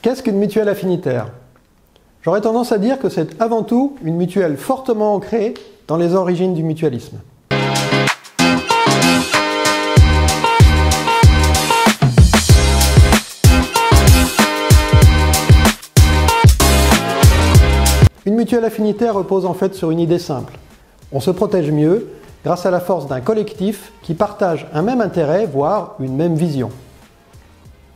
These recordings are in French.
Qu'est-ce qu'une mutuelle affinitaire? J'aurais tendance à dire que c'est avant tout une mutuelle fortement ancrée dans les origines du mutualisme. Une mutuelle affinitaire repose en fait sur une idée simple. On se protège mieux grâce à la force d'un collectif qui partage un même intérêt, voire une même vision.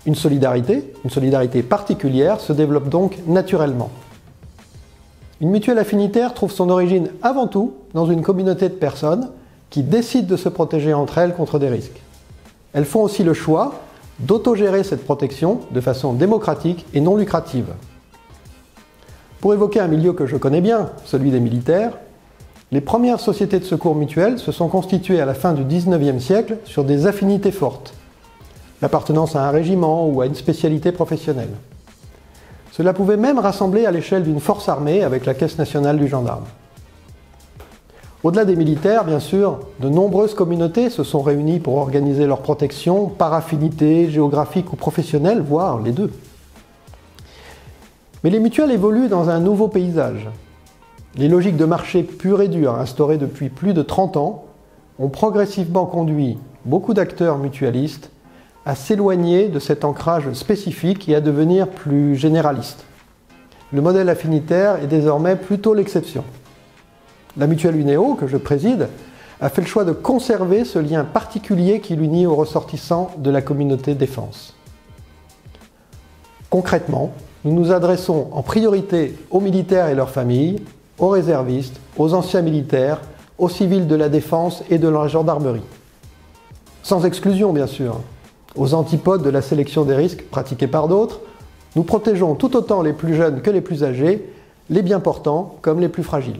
Une solidarité particulière se développe donc naturellement. Une mutuelle affinitaire trouve son origine avant tout dans une communauté de personnes qui décident de se protéger entre elles contre des risques. Elles font aussi le choix d'autogérer cette protection de façon démocratique et non lucrative. Pour évoquer un milieu que je connais bien, celui des militaires, les premières sociétés de secours mutuels se sont constituées à la fin du XIXe siècle sur des affinités fortes, l'appartenance à un régiment ou à une spécialité professionnelle. Cela pouvait même rassembler à l'échelle d'une force armée avec la Caisse nationale du gendarme. Au-delà des militaires, bien sûr, de nombreuses communautés se sont réunies pour organiser leur protection par affinité géographique ou professionnelle, voire les deux. Mais les mutuelles évoluent dans un nouveau paysage. Les logiques de marché pur et dur, instaurées depuis plus de 30 ans, ont progressivement conduit beaucoup d'acteurs mutualistes à s'éloigner de cet ancrage spécifique et à devenir plus généraliste. Le modèle affinitaire est désormais plutôt l'exception. La mutuelle Unéo, que je préside, a fait le choix de conserver ce lien particulier qui l'unit aux ressortissants de la communauté défense. Concrètement, nous nous adressons en priorité aux militaires et leurs familles, aux réservistes, aux anciens militaires, aux civils de la défense et de la gendarmerie. Sans exclusion, bien sûr. Aux antipodes de la sélection des risques pratiquée par d'autres, nous protégeons tout autant les plus jeunes que les plus âgés, les bien portants comme les plus fragiles.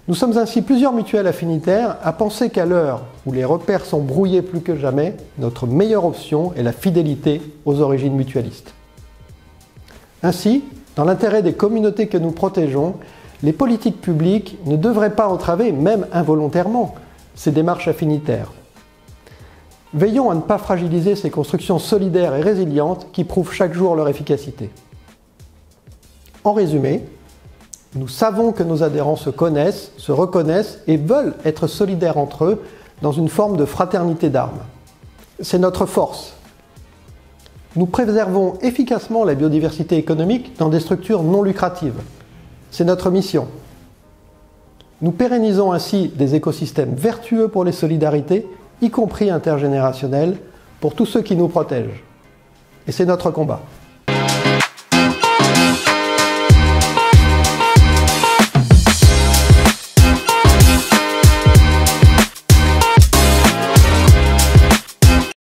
Nous sommes ainsi plusieurs mutuelles affinitaires à penser qu'à l'heure où les repères sont brouillés plus que jamais, notre meilleure option est la fidélité aux origines mutualistes. Ainsi, dans l'intérêt des communautés que nous protégeons, les politiques publiques ne devraient pas entraver, même involontairement, ces démarches affinitaires. Veillons à ne pas fragiliser ces constructions solidaires et résilientes qui prouvent chaque jour leur efficacité. En résumé, nous savons que nos adhérents se connaissent, se reconnaissent et veulent être solidaires entre eux dans une forme de fraternité d'armes. C'est notre force. Nous préservons efficacement la biodiversité économique dans des structures non lucratives. C'est notre mission. Nous pérennisons ainsi des écosystèmes vertueux pour les solidarités, y compris intergénérationnelles, pour tous ceux qui nous protègent. Et c'est notre combat.